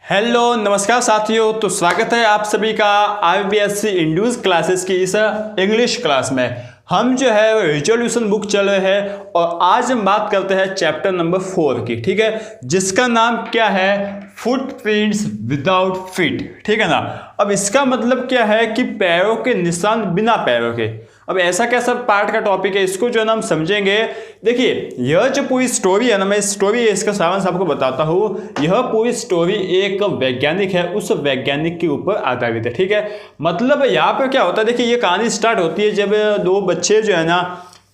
Hello नमस्कार साथियों, तो स्वागत है आप सभी का IBSC इंड्यूस क्लासेस की इस इंग्लिश क्लास में। हम जो है रिजोल्यूशन बुक चल रहे हैं और आज हम बात करते हैं चैप्टर नंबर 4 की, ठीक है, जिसका नाम क्या है, फुटप्रिंट्स विदाउट फीट, ठीक है ना। अब इसका मतलब क्या है कि पैरों के निशान बिना पैरों के। अब ऐसा कैसा पार्ट का टॉपिक है, इसको जो है ना हम समझेंगे। देखिए यह जो पूरी स्टोरी है ना, मैं स्टोरी है इसका सारांश आपको बताता हूँ। यह पूरी स्टोरी एक वैज्ञानिक है, उस वैज्ञानिक के ऊपर आधारित है, ठीक है। मतलब यहाँ पे क्या होता है, देखिए ये कहानी स्टार्ट होती है जब दो बच्चे जो है ना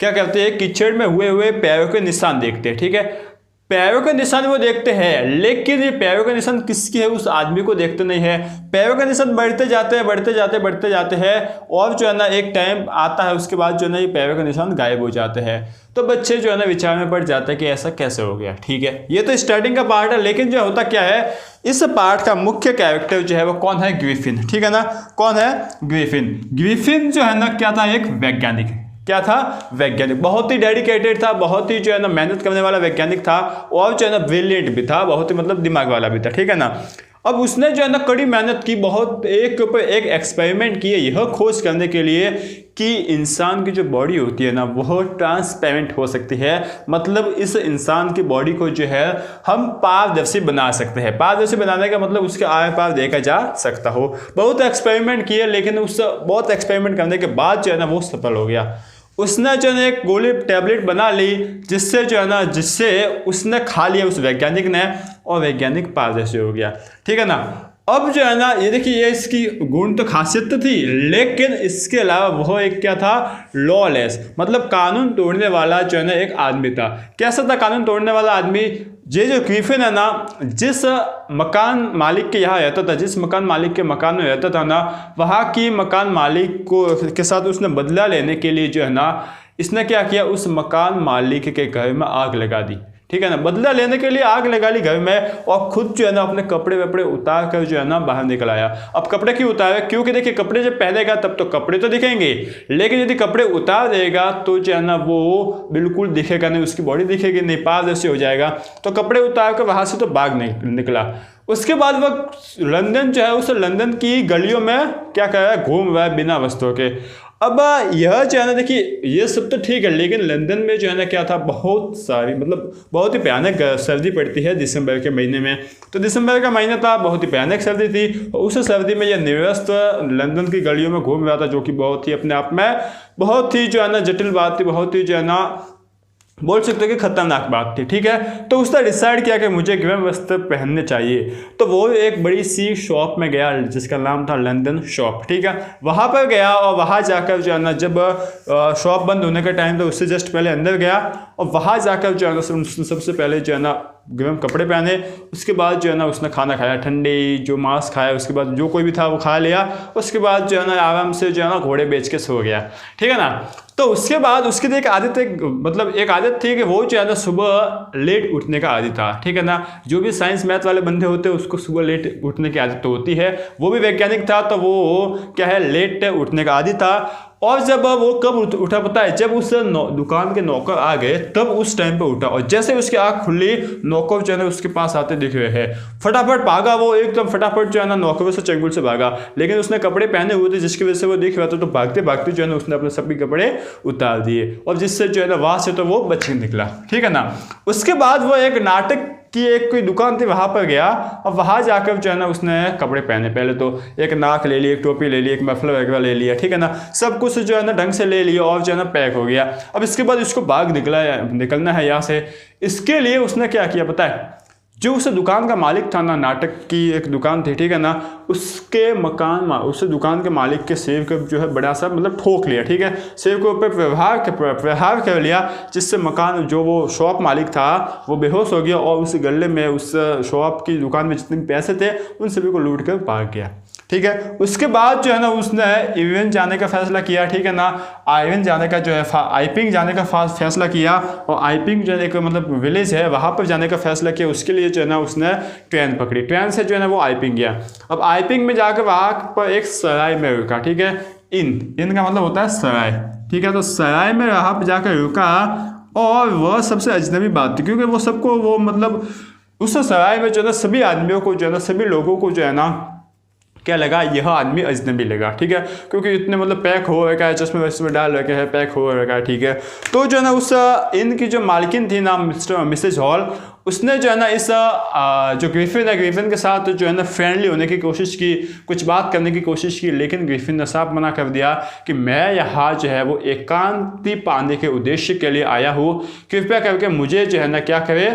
क्या करते हैं, कीचड़ में हुए हुए पैरों के निशान देखते हैं, ठीक है। पैरों के निशान वो देखते हैं, लेकिन ये पैरों के निशान किसके है उस आदमी को देखते नहीं है। पैरों के निशान बढ़ते जाते हैं और जो है ना एक टाइम आता है, उसके बाद जो है ना ये पैरों के निशान गायब हो जाते हैं। तो बच्चे जो है ना विचार में पड़ जाते हैं कि ऐसा कैसे हो गया, ठीक है। ये तो स्टार्टिंग का पार्ट है, लेकिन जो होता क्या है, इस पार्ट का मुख्य कैरेक्टर जो है वो कौन है, ग्रिफिन, ठीक है ना। कौन है, ग्रिफिन। ग्रिफिन जो है ना क्या था, एक वैज्ञानिक। क्या था, वैज्ञानिक। बहुत ही डेडिकेटेड था, बहुत ही जो है ना मेहनत करने वाला वैज्ञानिक था और जो है ना ब्रिलियंट भी था, बहुत ही मतलब दिमाग वाला भी था, ठीक है ना। अब उसने जो है ना कड़ी मेहनत की, बहुत एक के ऊपर एक एक्सपेरिमेंट किए यह खोज करने के लिए कि इंसान की जो बॉडी होती है ना वो ट्रांसपेरेंट हो सकती है। मतलब इस इंसान की बॉडी को जो है हम पारदर्शी बना सकते हैं। पारदर्शी बनाने का मतलब उसके आर पार देखा जा सकता हो। बहुत एक्सपेरिमेंट किए, लेकिन उस बहुत एक्सपेरिमेंट करने के बाद जो है ना वो सफल हो गया। उसने जो है एक गोली टैबलेट बना ली, जिससे जो है ना जिससे उसने खा लिया उस वैज्ञानिक ने, और वैज्ञानिक पारदर्शी हो गया, ठीक है ना। अब जो है ना ये देखिए, ये इसकी गुण तो खासियत तो थी, लेकिन इसके अलावा वह एक क्या था, लॉलेस, मतलब कानून तोड़ने वाला जो है ना एक आदमी था। कैसा था कानून तोड़ने वाला आदमी, ये जो ग्रिफिन है ना, जिस मकान मालिक के यहाँ रहता था, जिस मकान मालिक के मकान में रहता था ना, वहाँ की मकान मालिक को के साथ उसने बदला लेने के लिए जो है ना इसने क्या किया, उस मकान मालिक के घर में आग लगा दी, ठीक है ना। बदला लेने के लिए आग लगा ली घर में, और खुद जो है ना अपने कपड़े वपड़े उतार कर जो है ना बाहर निकल आया। अब कपड़े क्यों उतारे, क्योंकि देखिए कपड़े जब पहनेगा तब तो कपड़े तो दिखेंगे, लेकिन यदि कपड़े उतार देगा तो जो है ना वो बिल्कुल दिखेगा नहीं, उसकी बॉडी दिखेगी नहीं, पारदर्शी हो जाएगा। तो कपड़े उतार कर वहां से तो भाग नहीं निकला। उसके बाद वह लंदन जो है, उस लंदन की गलियों में क्या कर रहा है, घूम रहा है बिना वस्त्रों के। अब यह जो है ना देखिए ये सब तो ठीक है, लेकिन लंदन में जो है ना क्या था, बहुत सारी मतलब बहुत ही भयानक सर्दी पड़ती है दिसंबर के महीने में। तो दिसंबर का महीना था, बहुत ही भयानक सर्दी थी, और उस सर्दी में यह निर्वस्त्र लंदन की गलियों में घूम रहा था, जो कि बहुत ही अपने आप में बहुत ही जो है ना जटिल बात थी, बहुत ही जो है ना बोल सकते हो कि खतरनाक बात थी, ठीक है। तो उसने डिसाइड किया कि मुझे गर्म वस्त्र पहनने चाहिए। तो वो एक बड़ी सी शॉप में गया जिसका नाम था लंदन शॉप, ठीक है। वहाँ पर गया और वहाँ जाकर जो है ना जब शॉप बंद होने का टाइम था, उससे जस्ट पहले अंदर गया और वहाँ जाकर जो है ना सबसे पहले जो है ना गर्म कपड़े पहने। उसके बाद जो है ना उसने खाना खाया, ठंडी जो मांस खाया, उसके बाद जो कोई भी था वो खा लिया। उसके बाद जो है ना आराम से जो है ना घोड़े बेच के सो गया, ठीक है ना। तो उसके बाद उसकी एक आदत एक आदत थी कि वो जो है ना सुबह लेट उठने का आदि था, ठीक है ना। जो भी साइंस मैथ वाले बंदे होते हैं उसको सुबह लेट उठने की आदत तो होती है। वो भी वैज्ञानिक था, तो वो क्या है, लेट उठने का आदि था। और जब वो कब उठा पता है, जब उस दुकान के नौकर आ गए तब उस टाइम पे उठा, और जैसे उसकी आंख खुली नौकर जो है ना उसके पास आते दिख रहे हैं। फटाफट भागा वो, एकदम फटाफट जो है ना नौकरों से चंगुल से भागा, लेकिन उसने कपड़े पहने हुए थे जिसकी वजह से वो दिख रहा था। तो भागते भागते जो है ना उसने अपने सभी कपड़े उतार दिए, और जिससे जो है ना वहां से तो वो बच के निकला, ठीक है ना। उसके बाद वो एक नाटक की एक कोई दुकान थी, वहां पर गया और वहां जाकर जो है ना उसने कपड़े पहने। पहले तो एक नाक ले ली, एक टोपी ले ली, एक मफलर वगैरह ले लिया, ठीक है ना। सब कुछ जो है ना ढंग से ले लिया और जो है ना पैक हो गया। अब इसके बाद इसको निकलना है यहाँ से। इसके लिए उसने क्या किया पता है, जो उस दुकान का मालिक था ना, नाटक की एक दुकान थी, ठीक है ना, उसके उस दुकान के मालिक के सेव को जो है बड़ा सा मतलब ठोक लिया, ठीक है। सेव के ऊपर प्रहार कर लिया, जिससे मकान जो वो शॉप मालिक था वो बेहोश हो गया, और उस गले में उस शॉप की दुकान में जितने पैसे थे उन सभी को लूट कर भाग गया, ठीक है। उसके बाद जो है ना उसने इवेंट जाने का फैसला किया, ठीक है ना। आइवेंट जाने का जो है आइपिंग जाने का फैसला किया, और आइपिंग जो है एक मतलब विलेज है, वहाँ पर जाने का फैसला किया। उसके लिए जो है ना उसने ट्रेन पकड़ी, ट्रेन से जो है ना वो आइपिंग गया। अब आइपिंग में जाकर वहाँ पर एक सराय में रुका, ठीक है। इन का मतलब होता है सराय, ठीक है। तो सराय में वहाँ पर जाकर रुका, और वह सबसे अजनबी बात थी, क्योंकि वो सबको वो मतलब उस सराय में जो है ना सभी आदमियों को जो है ना, सभी लोगों को जो है ना क्या लगा, यह आदमी अजनबी लगा, ठीक है, क्योंकि इतने मतलब पैक हो रखा है, चश्मे वश्मे डाल रखे हैं, पैक हो रखा है, ठीक है। तो जो है ना उस इनकी जो मालकिन थी नाम मिसेज हॉल, उसने जो है ना इस जो ग्रिफिन है, ग्रिफिन के साथ जो है ना फ्रेंडली होने की कोशिश की, कुछ बात करने की कोशिश की, लेकिन ग्रिफिन ने साफ मना कर दिया कि मैं यहाँ जो है वो एकांती पाने के उद्देश्य के लिए आया हूँ, कृपया करके मुझे जो है ना क्या करे,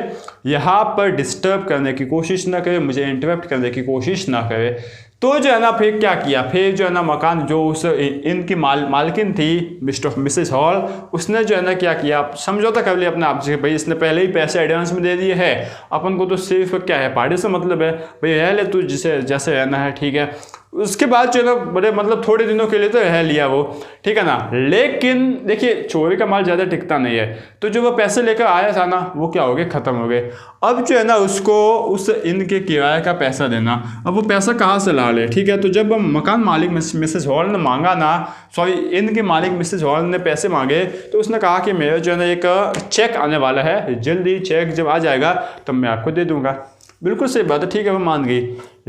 यहाँ पर डिस्टर्ब करने की कोशिश ना करे, मुझे इंटरप्ट करने की कोशिश ना करे। तो जो है ना फिर क्या किया, फिर जो है ना मकान जो उस इनकी मालकिन थी मिसेस हॉल, उसने जो है ना क्या किया, समझौता कर लिया अपने आप से, भाई इसने पहले ही पैसे एडवांस में दे दिए है, अपन को तो सिर्फ क्या है पार्टी से मतलब है, भाई रह ले तू जिसे जैसे रहना है, ठीक है। उसके बाद जो है ना बड़े मतलब थोड़े दिनों के लिए तो रह लिया वो, ठीक है ना, लेकिन देखिए चोरी का माल ज़्यादा टिकता नहीं है, तो जो वो पैसे लेकर आया था ना वो क्या हो गए, ख़त्म हो गए। अब जो है ना उसको उस इनके किराए का पैसा देना, अब वो पैसा कहाँ से ला ले, ठीक है। तो जब मकान मालिक मिसेस हॉल ने मांगा ना, सॉरी इनके मालिक मिसेस हॉल ने पैसे मांगे, तो उसने कहा कि मेरा जो है ना एक चेक आने वाला है, जल्दी चेक जब आ जाएगा तो मैं आपको दे दूंगा। बिल्कुल सही बात है, ठीक है, वो मान गई।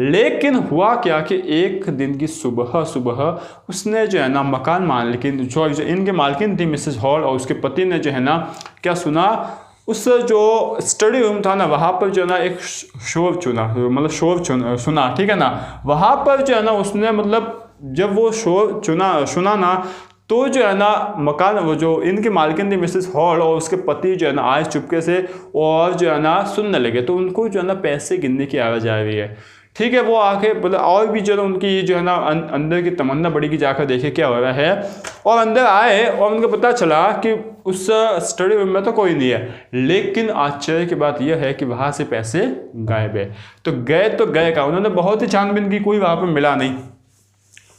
लेकिन हुआ क्या कि एक दिन की सुबह उसने जो है ना मकान मालिकिन जो इनके मालकिन थी मिसेस हॉल और उसके पति ने जो है ना क्या सुना, उस जो स्टडी रूम था ना वहाँ पर जो है ना एक शोर सुना, ठीक है ना। वहाँ पर जो है ना उसने मतलब जब वो शोर सुना ना, तो जो है ना मकान वो जो इनके मालकिन थी मिसेस हॉल और उसके पति जो है ना आए चुपके से और जो है ना सुनने लगे, तो उनको जो है ना पैसे गिनने की आवाज़ आ रही है, ठीक है। वो आके मतलब और भी जो है उनकी जो है ना अंदर की तमन्ना बढ़ी कि जाकर देखे क्या हो रहा है, और अंदर आए और उनको पता चला कि उस स्टडी रूम में तो कोई नहीं है, लेकिन आश्चर्य की बात यह है कि वहाँ से पैसे गायब है। तो गए का उन्होंने बहुत ही छानबीन की, कोई वहाँ पर मिला नहीं।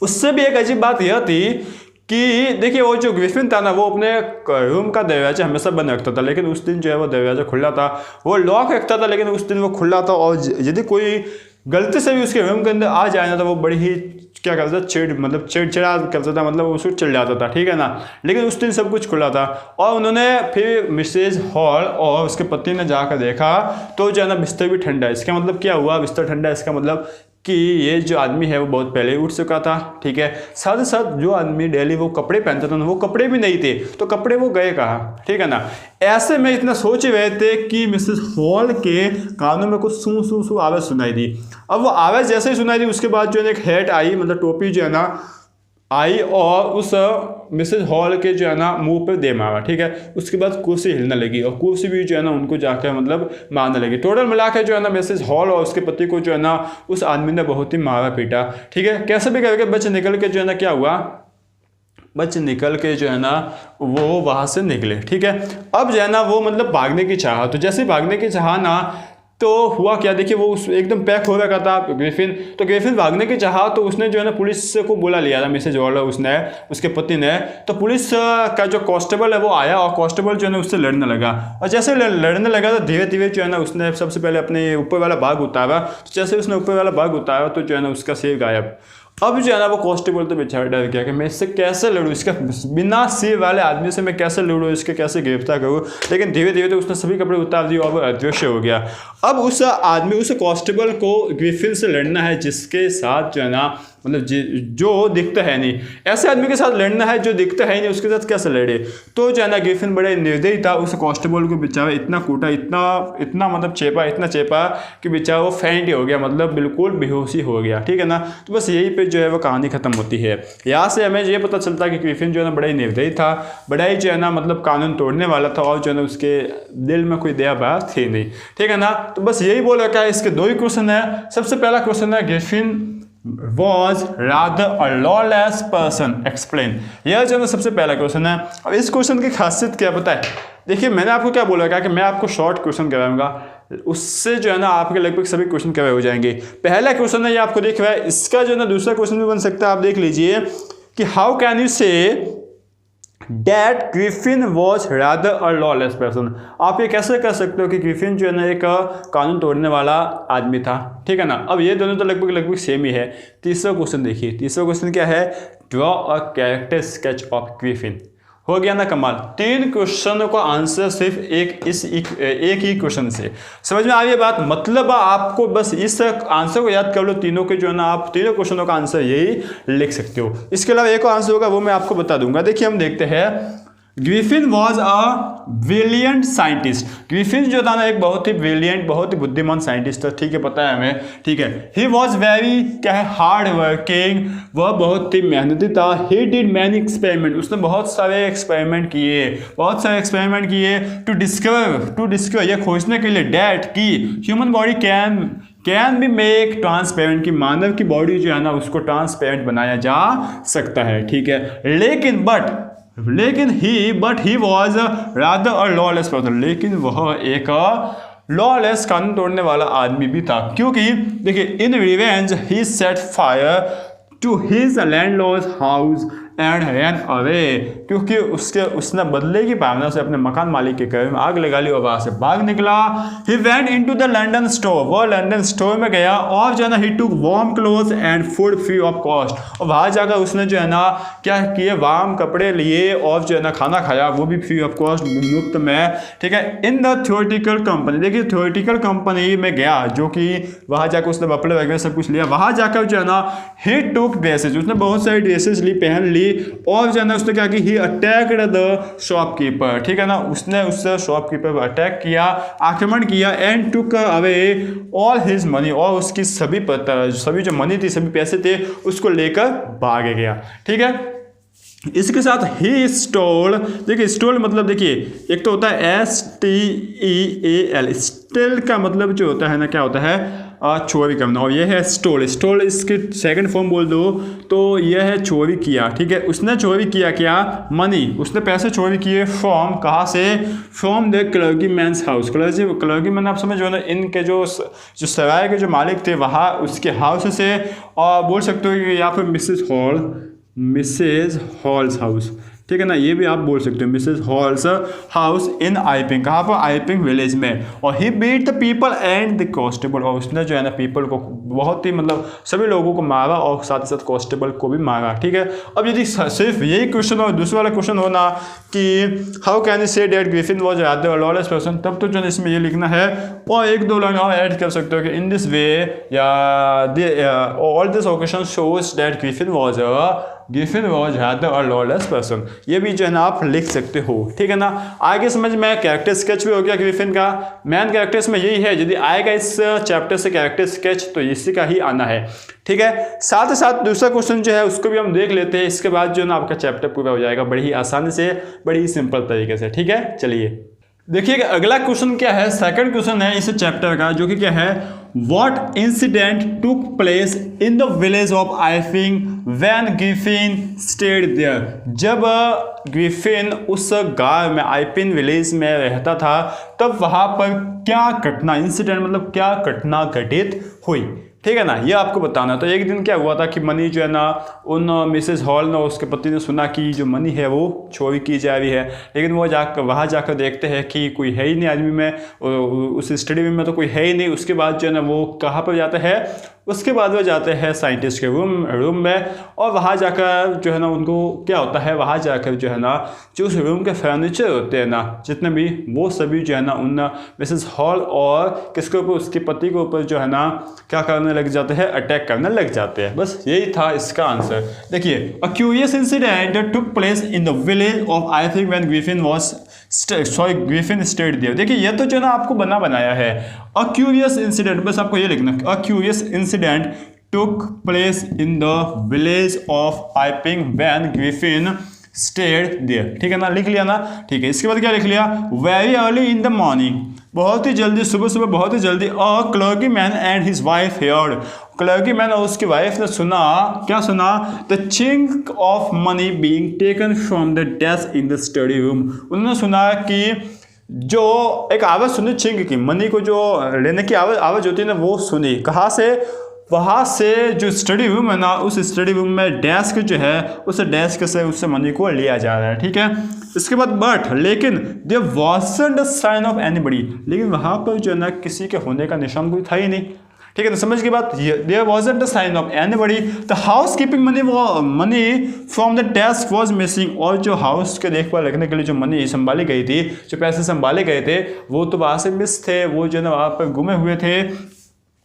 उससे भी एक अजीब बात यह थी कि देखिए वो जो ग्रिफिन था ना वो अपने रूम का दरवाजा हमेशा बंद रखता था, लेकिन उस दिन जो है वो दरवाजा खुला था, वो लॉक रखता था, लेकिन उस दिन वो खुला था, और यदि कोई गलती से भी उसके रूम के अंदर आ जाए ना तो वो बड़ी ही क्या करता था, चिड़चिड़ा करता था, मतलब उसको चिढ़ जाता था, ठीक है ना। लेकिन उस दिन सब कुछ खुला था, और उन्होंने फिर मिसेज हॉल और उसके पति ने जाकर देखा तो जो है ना बिस्तर भी ठंडा है। इसका मतलब क्या हुआ, बिस्तर ठंडा है, इसका मतलब कि ये जो आदमी है वो बहुत पहले उठ चुका था, ठीक है। साथ ही साथ जो आदमी डेली वो कपड़े पहनता था ना वो कपड़े भी नहीं थे, तो कपड़े वो गए कहाँ, ठीक है ना। ऐसे में इतना सोच रहे थे कि मिसेस हॉल के कानों में कुछ सू सू आवाज़ सुनाई दी। अब वो आवाज़ जैसे ही सुनाई दी उसके बाद जो है एक हेड आई, मतलब टोपी जो है ना आई, और उस मिसेस हॉल के जो है ना मुंह पे दे मारा, ठीक है। उसके बाद कुर्सी हिलने लगी और कुर्सी भी जो है ना उनको जाकर मतलब मारने लगी। टोटल मिला के जो है ना मिसेस हॉल और उसके पति को जो है ना उस आदमी ने बहुत ही मारा पीटा, ठीक है। कैसे भी करके बच निकल के जो है ना क्या हुआ, बच निकल के जो है ना वो वहाँ से निकले, ठीक है। अब जो है ना वो मतलब भागने की चाहा, तो जैसे भागने की चाहा ना तो हुआ क्या, देखिए वो उस एकदम पैक हो रखा था ग्रिफिन, तो ग्रिफिन भागने की चाहा तो उसने जो है ना पुलिस को बुला लिया था मिसेज हॉल, उसने उसके पति ने। तो पुलिस का जो कांस्टेबल है वो आया और कांस्टेबल जो है ना उससे लड़ने लगा, और जैसे लड़ने लगा तो धीरे धीरे जो है ना उसने सबसे पहले अपने ऊपर वाला भाग उतारा, तो जैसे उसने ऊपर वाला भाग उतारा तो जो है ना उसका सिर गायब। अब जो है ना वो कांस्टेबल तो बेचारा डर गया कि मैं इससे कैसे लड़ूँ, इसका बिना सिर वाले आदमी से मैं कैसे लड़ूँ, इसके कैसे गिरफ्तार करूँ। लेकिन धीरे धीरे तो उसने सभी कपड़े उतार दिए और वो अदृश्य हो गया। अब उस आदमी उस कांस्टेबल को ग्रिफिन से लड़ना है जिसके साथ जो है ना मतलब जो दिखता है नहीं, ऐसे आदमी के साथ लड़ना है जो दिखता है नहीं, उसके साथ कैसे लड़े। तो जो है ना ग्रिफिन बड़े निर्दयी था, उस कांस्टेबल को बेचारा इतना कूटा, इतना मतलब इतना चेपा कि बेचारा वो फेंट ही हो गया, मतलब बिल्कुल बेहोशी हो गया, ठीक है ना। तो बस यही पे जो है वो कहानी खत्म होती है। यहाँ से हमें ये पता चलता है कि ग्रिफिन जो है ना बड़ा ही निर्दयी था, बड़ा ही जो है ना मतलब कानून तोड़ने वाला था, और जो है ना उसके दिल में कोई दया बात थी नहीं, ठीक है ना। तो बस यही बोल रखा है। इसके दो ही क्वेश्चन है। सबसे पहला क्वेश्चन है Griffin was rather a lawless person explain, यह जो है सबसे पहला क्वेश्चन है। अब इस क्वेश्चन की खासियत क्या पता है, देखिए मैंने आपको क्या बोला कि मैं आपको शॉर्ट क्वेश्चन कराऊंगा, उससे जो है ना आपके लगभग सभी क्वेश्चन कवर हो जाएंगे। पहला क्वेश्चन है ये आपको दिख रहा है, इसका जो है ना दूसरा क्वेश्चन भी बन सकता है, आप देख लीजिए कि हाउ कैन यू से That Griffin was rather a lawless person, आप ये कैसे कर सकते हो कि ग्रिफिन जो है ना एक कानून तोड़ने वाला आदमी था, ठीक है ना। अब ये दोनों तो लगभग सेम ही है। तीसरा क्वेश्चन देखिए, तीसरा क्वेश्चन क्या है, draw a character sketch of Griffin. हो गया ना कमाल। 3 क्वेश्चन का आंसर सिर्फ एक ही क्वेश्चन से। समझ में आ गई बात? मतलब आपको बस इस आंसर को याद कर लो, तीनों के जो है ना, आप तीनों क्वेश्चनों का आंसर यही लिख सकते हो। इसके अलावा एक और आंसर होगा, वो मैं आपको बता दूंगा। देखिए हम देखते हैं, Griffin was a brilliant scientist. Griffin जो था ना एक बहुत ही ब्रिलियंट, बहुत ही बुद्धिमान साइंटिस्ट था, ठीक है, पता है हमें, ठीक है। ही वॉज वेरी क्या है, हार्ड वर्किंग, वह बहुत ही मेहनती था। ही डिड मैनी एक्सपेरिमेंट, उसने बहुत सारे एक्सपेरिमेंट किए टू डिस्कवर ये खोजने के लिए डैट की human body can be make transparent, की मानव की बॉडी जो है ना उसको ट्रांसपेरेंट बनाया जा सकता है, ठीक है। लेकिन he was rather a lawless person, लेकिन वह एक लॉलेस, कानून तोड़ने वाला आदमी भी था, क्योंकि देखिए in revenge he set fire to his landlord house and ran away, क्योंकि उसने बदले की भावना से अपने मकान मालिक के घर में आग लगा ली और वहां से भाग निकला। He went into the London store, वह लंदन स्टोर में गया और जो है ना he took warm clothes and food free of cost, और वहां जाकर उसने जो है ना क्या किए, वार्म कपड़े लिए और जो है ना खाना खाया, वो भी फ्री ऑफ कॉस्ट, मुफ्त में, ठीक है। इन द थ्योरेटिकल कंपनी, देखिए थ्योरेटिकल कंपनी में गया, जो कि वहां जाकर उसने कपड़े वगैरह सब कुछ लिया। वहां जाकर जो है ना ही टुक ड्रेसेज, उसने बहुत सारी ड्रेसेस ली, पहन ली, और जो है ना उसने क्या की, ही अटैक्ड द शॉपकीपर, ठीक है ना, उसने उससे शॉपकीपर पर अटैक किया, आक्रमण किया, and took away all his money, और उसकी सभी जो मनी थी, सभी पैसे थे, उसको लेकर भाग गया, ठीक है। इसके साथ ही स्टोल, देखिए स्टोल मतलब देखिए एक तो होता है STEAL, स्टेल का मतलब जो होता है ना क्या होता है, चोरी करना, और ये है स्टोल इसकी सेकंड फॉर्म बोल दो तो ये है चोरी किया, ठीक है। उसने चोरी किया क्या, मनी, उसने पैसे चोरी किए फ्रॉम, कहाँ से, from the clergyman's house, clergyman आप समझो ना, इनके जो सराय के जो मालिक थे वहाँ उसके हाउस से, और बोल सकते हो कि या फिर मिसेज हॉल्स हाउस, ठीक है ना, ये भी आप बोल सकते हो, Mrs Hall's house in Iping, कहाँ पर, आइपिंग विलेज में। और he beat the people and the constable, और उसने जो है ना पीपल को बहुत ही मतलब सभी लोगों को मारा और साथ ही साथ कॉन्स्टेबल को भी मारा, ठीक है। अब यदि सिर्फ यही क्वेश्चन और दूसरा वाला क्वेश्चन होना कि how can you say that Griffin was rather a lawless person, तब तो जो है इसमें ये लिखना है, और 1-2 लाइन और ऐड कर सकते हो कि इन दिस वे या all this occasion shows that Griffin was rather a lawless person, ये भी जो है ना आप लिख सकते हो, ठीक है ना। आगे समझ में कैरेक्टर स्केच भी हो गया ग्रिफिन का। मेन कैरेक्टर्स में यही है, यदि आएगा इस चैप्टर से कैरेक्टर स्केच तो इसी का ही आना है, ठीक है। साथ ही साथ दूसरा क्वेश्चन जो है उसको भी हम देख लेते हैं, इसके बाद जो है ना आपका चैप्टर पूरा हो जाएगा बड़ी ही आसानी से, बड़ी ही सिंपल तरीके से, ठीक है। चलिए देखिए अगला क्वेश्चन क्या है, सेकंड क्वेश्चन है इस चैप्टर का, जो कि क्या है, what incident took place in the village of Iping when Griffin stayed there, जब ग्रिफिन उस गांव में आइपिन विलेज में रहता था तब वहां पर क्या घटना, इंसिडेंट मतलब क्या घटना घटित हुई, ठीक है ना, ये आपको बताना। तो एक दिन क्या हुआ था कि मनी जो है ना उन मिसेस हॉल ने, उसके पति ने सुना कि जो मनी है वो चोरी की जा रही है, लेकिन वो वहाँ जाकर देखते हैं कि कोई है ही नहीं आदमी में, उस स्टडी रूम में तो कोई है ही नहीं। उसके बाद जो है ना वो कहाँ पर जाते हैं, उसके बाद वो जाते हैं साइंटिस्ट के रूम में, और वहाँ जाकर जो है ना उनको क्या होता है, वहाँ जाकर जो है ना जो उस रूम के फर्नीचर होते हैं ना जितने भी, वो सभी जो है ना उन मिसेस हॉल और किसके ऊपर, उसके पति के ऊपर जो है ना क्या करने लग जाते हैं, अटैक करने लग जाते हैं। बस यही था इसका आंसर। देखिए a curious incident took place in the village of Iping when Griffin stayed there. देखिए ये तो जो है ना आपको बनाया है, अ क्यूरियस इंसिडेंट, बस आपको ये लिखना, a curious incident took place in the village of Iping when Griffin stayed there, ठीक है ना, लिख लिया ना, ठीक है। इसके बाद क्या लिख लिया, very early in the morning, बहुत ही जल्दी, सुबह बहुत ही जल्दी, a clergyman and his wife heard, clergyman और उसकी वाइफ ने सुना, क्या सुना, the chink of money being taken from the desk in the study room, उन्होंने सुना कि जो एक आवाज़ सुनी, चिंक की, मनी को जो लेने की आवाज़ होती है ना, वो सुनी, कहाँ से, वहाँ से जो स्टडी रूम है ना, उस स्टडी रूम में डेस्क जो है, उस डेस्क से उससे मनी को लिया जा रहा है, ठीक है। इसके बाद बट, लेकिन there wasn't a sign of anybody, लेकिन वहाँ पर जो है ना किसी के होने का निशान कोई था ही नहीं, ठीक है, तो समझ की बात। There wasn't a sign of anybody, the housekeeping money from the desk was missing, और जो हाउस के देखभाल रखने के लिए जो मनी संभाली गई थी, जो पैसे संभाले गए थे, वो तो वहां से मिस थे, वो जो है ना वहां पर गुमे हुए थे।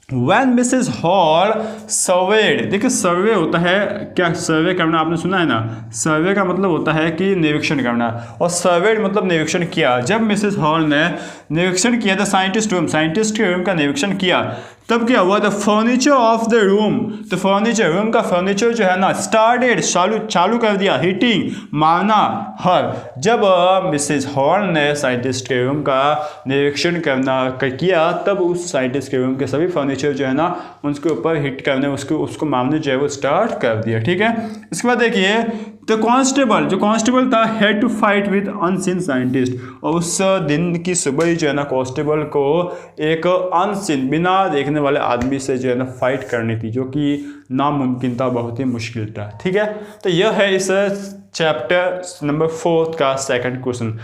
When Mrs. Hall surveyed, देखिए सर्वे होता है क्या, सर्वे करना आपने सुना है ना, सर्वे का मतलब होता है कि निरीक्षण करना, और सर्वेड मतलब निरीक्षण किया। जब मिसेस हॉल ने निरीक्षण किया था साइंटिस्ट के रूम का निरीक्षण किया, तब क्या हुआ, the furniture of the room, तो फर्नीचर, रूम का फर्नीचर जो है ना, स्टार्टेड चालू कर दिया, हीटिंग मारना हर। जब मिसेस हॉल ने साइंटिस्ट के रूम का निरीक्षण किया, तब उस साइंटिस्ट के रूम के सभी फर्नीचर जो है ना, उसके ऊपर हिट करने, उसको मारने जो है वो स्टार्ट कर दिया। ठीक है, इसके बाद देखिए द कांस्टेबल, जो कांस्टेबल था, had to fight with unseen scientist, और उस दिन की सुबह ही जो है ना कांस्टेबल को एक अनसीन, बिना देखने वाले आदमी से जो है ना फाइट करनी थी, जो कि नामुमकिन था, बहुत ही मुश्किल था। ठीक है, तो यह है इस चैप्टर नंबर 4 का सेकंड क्वेश्चन।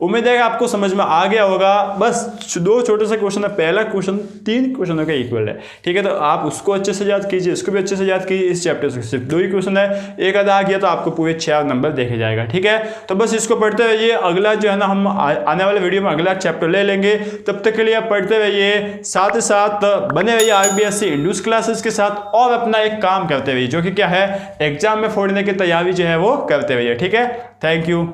उम्मीद है कि आपको समझ में आ गया होगा। बस 2 छोटे से क्वेश्चन है, पहला क्वेश्चन 3 क्वेश्चनों का इक्वल है। ठीक है, तो आप उसको अच्छे से याद कीजिए, इसको भी अच्छे से याद कीजिए। इस चैप्टर से सिर्फ 2 ही क्वेश्चन है, एक आधा आ गया तो आपको पूरे 4 नंबर देखे जाएगा। ठीक है, तो बस इसको पढ़ते रहिए, अगला जो है ना हम आने वाले वीडियो में अगला चैप्टर ले लेंगे। तब तक के लिए आप पढ़ते रहिए, साथ ही साथ बने रहिए आईबीएससी इंड्यूस क्लासेस के साथ, और अपना एक काम करते रहिए, जो कि क्या है, एग्जाम में फोड़ने की तैयारी जो है वो करते रहिए। ठीक है, थैंक यू।